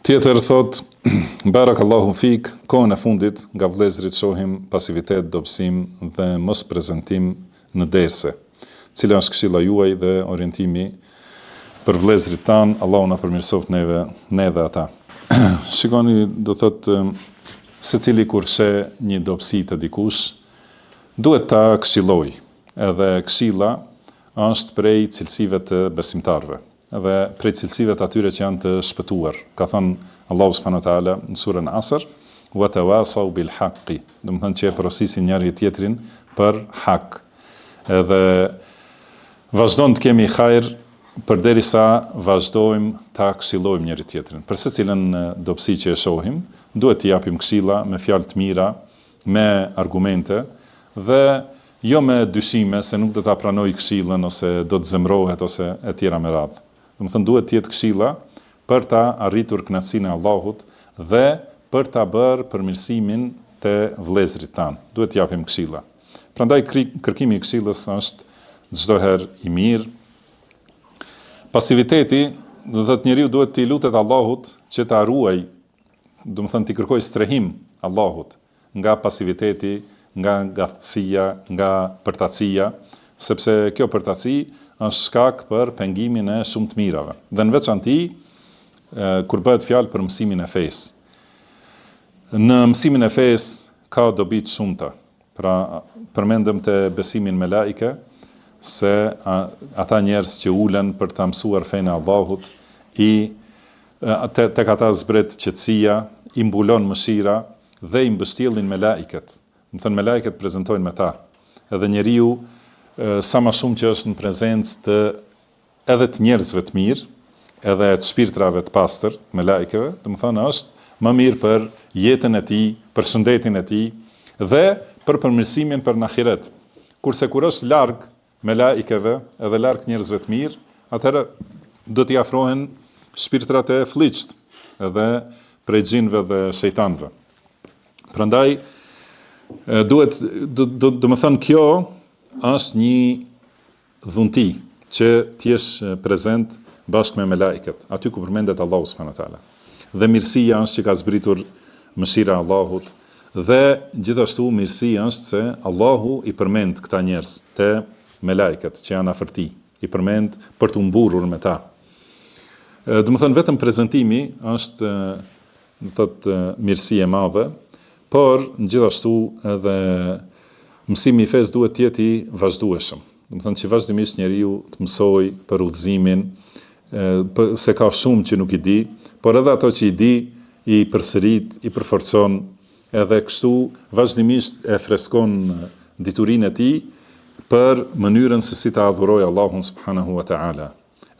Tjetër thot, barakallahu fik, kohën e fundit nga vëllezërit shohim pasivitet, dobësim dhe mos prezantim në derse. Cila është këshilla juaj dhe orientimi për vëllezërit tan, Allahu na përmirësoft ne dhe ata. Shikoni, do thot, secili kur sheh një dobësi të dikush, duhet ta këshilloj. Edhe këshilla është prej cilësive të besimtarëve. Dhe prej cilësive të atyre që janë të shpëtuar. Ka thënë Allahu subhanahu wa taala në surën Asr, wa tawasaw bil haqqi. Do të thonë që e porosisin njëri tjetrin për hak. Edhe vazhdon të kemi hajër përderisa vazhdojmë ta këshillojmë njëri tjetrin. Për secilën dobësi që e shohim, duhet t'i japim këshilla me fjalë të mira, me argumente dhe jo me dyshime se nuk do ta pranoj këshillën ose do të zemrohet ose e tjera me radhë. Do të thënë duhet të jetë këshilla për ta arritur kënaqësinë e Allahut dhe për ta bërë përmirësimin te vëllezërit tan. Duhet të japim këshilla. Prandaj kërkimi i këshillës është çdo herë i mirë. Pasiviteti, do të thotë njeriu duhet të lutet Allahut që ta ruaj, do të thënë të kërkoj strehim Allahut nga pasiviteti, nga gatësia, nga përtatësia, sepse kjo përtatësi është shkak për pengimin e shumë të mirave. Dhe në veçanti, kur bëhet fjalë për mësimin e fesë. Në mësimin e fesë ka dobi të shumta. Pra, përmendëm të besimin me laike, se ata njerëz që ulen për të mësuar fenë e Allahut, tek ata zbret qetësia, i mbulon mëshira dhe i mbështjellin me laiket. Do të thënë me laiket prezantojnë me ta. Edhe njeriu sa më shumë që është në prezencë të edhe të njerëzve të mirë, edhe të shpirtrave të pastër, me laikeve, do të thonë është më mirë për jetën e tij, për shëndetin e tij dhe për përmirësimin për në ahiret. Kurse kur është larg me laikeve edhe larg njerëzve të mirë, atëherë do t'i afrohen shpirtrat e fllihtë edhe prej xhinëve dhe shejtanëve. Prandaj duhet do të thonë kjo është një dhunti që t'jesh prezent bashkë me melaiket, aty ku përmendet Allahu subhanahu wa taala. Dhe mirësia është që ka zbritur mëshira e Allahut dhe gjithashtu mirësia është se Allahu i përmend këta njerëz te melaiket që janë afër tij, i përmend për të mburur me ta. Do të thonë vetëm prezantimi është do thotë mirësi e madhe, por gjithashtu edhe mësimi i fesë duhet të jetë i vazhdueshëm. Do të thonë që vazhdimisht njeriu të mësoj për udhëzimin, se ka shumë që nuk i di, por edhe ato që i di, i përsërit, i përforcon, edhe kështu vazhdimisht e freskon diturinë e tij për mënyrën se si ta adhuroj Allahun subhanahu wa taala.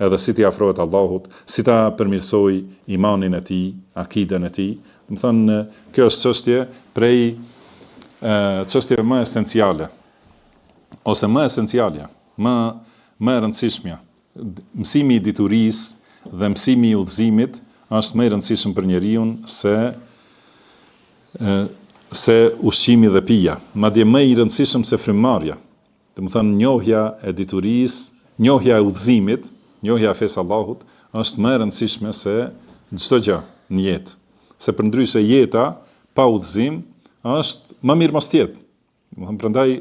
Edhe si t'i afrohet Allahut, si ta përmirësoj imanin e tij, akiden e tij. Do të thonë kjo është çështje prej çështjeve më esenciale, ose më esencialja, më e rëndësishmja. Mësimi i diturisë dhe mësimi i udhëzimit është më i rëndësishëm për njeriu se ushqimi dhe pija, madje më i rëndësishëm se frymëmarrja. Do të thonë njohja e diturisë, njohja e udhëzimit, njohja e fesë Allahut është më e rëndësishme se çdo gjë në jetë. Se përndryshe jeta pa udhëzim është më mirë mos tjetë. Prandaj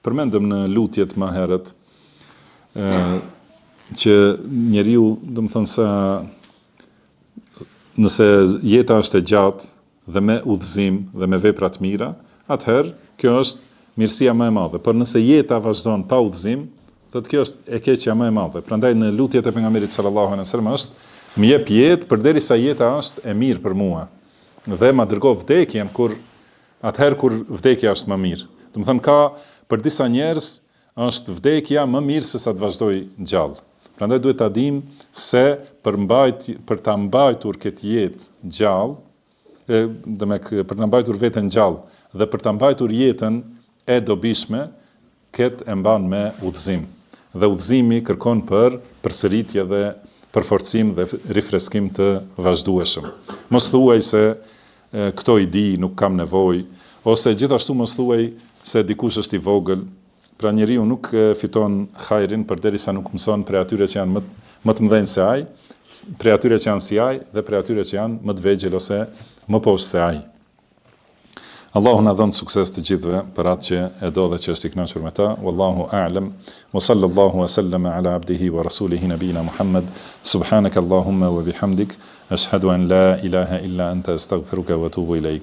përmendëm në lutjet më herët që njeriu, do të thonë se nëse jeta është e gjatë dhe me udhëzim dhe me vepra të mira, atëherë kjo është mirësia më e madhe. Por nëse jeta vazhdon pa udhëzim, thotë kjo është e keqja më e madhe. Prandaj në lutjet e pejgamberit sallallahu alaihi wasallam është më jep jetë përderisa jeta është e mirë për mua. Dhe ma dërgo vdekjen atëherë kur vdekja është më mirë. Do të thonë ka për disa njerëz është vdekja më mirë se sa të vazhdoj gjallë. Prandaj duhet ta dim se për ta mbajtur këtë jetë gjallë, për ta mbajtur veten gjallë dhe për ta mbajtur jetën e dobishme, këtë e mban me udhëzim. Dhe udhëzimi kërkon për përsëritje dhe përforcim dhe rifreskim të vazhdueshëm. Mos thuaj se këto i di, nuk kam nevojë, ose gjithashtu mos thuaj se dikush është i vogël. Pra njeriu nuk fiton hajrin përderisa nuk mëson prej atyre që janë më të mëdhenj se ai, prej atyre që janë si ai dhe prej atyre që janë më të vegjël ose më poshtë se ai. Allahu na dhon sukses të gjithëve për atë që e do dhe që është i kënaqur me ta. Wallahu a'lam. Wa sallallahu wa sallama ala abdihi wa rasulihi nabina Muhammad. Subhanaka Allahumma wa bihamdik, ashhadu an la ilaha illa anta astaghfiruka wa atubu ilaik.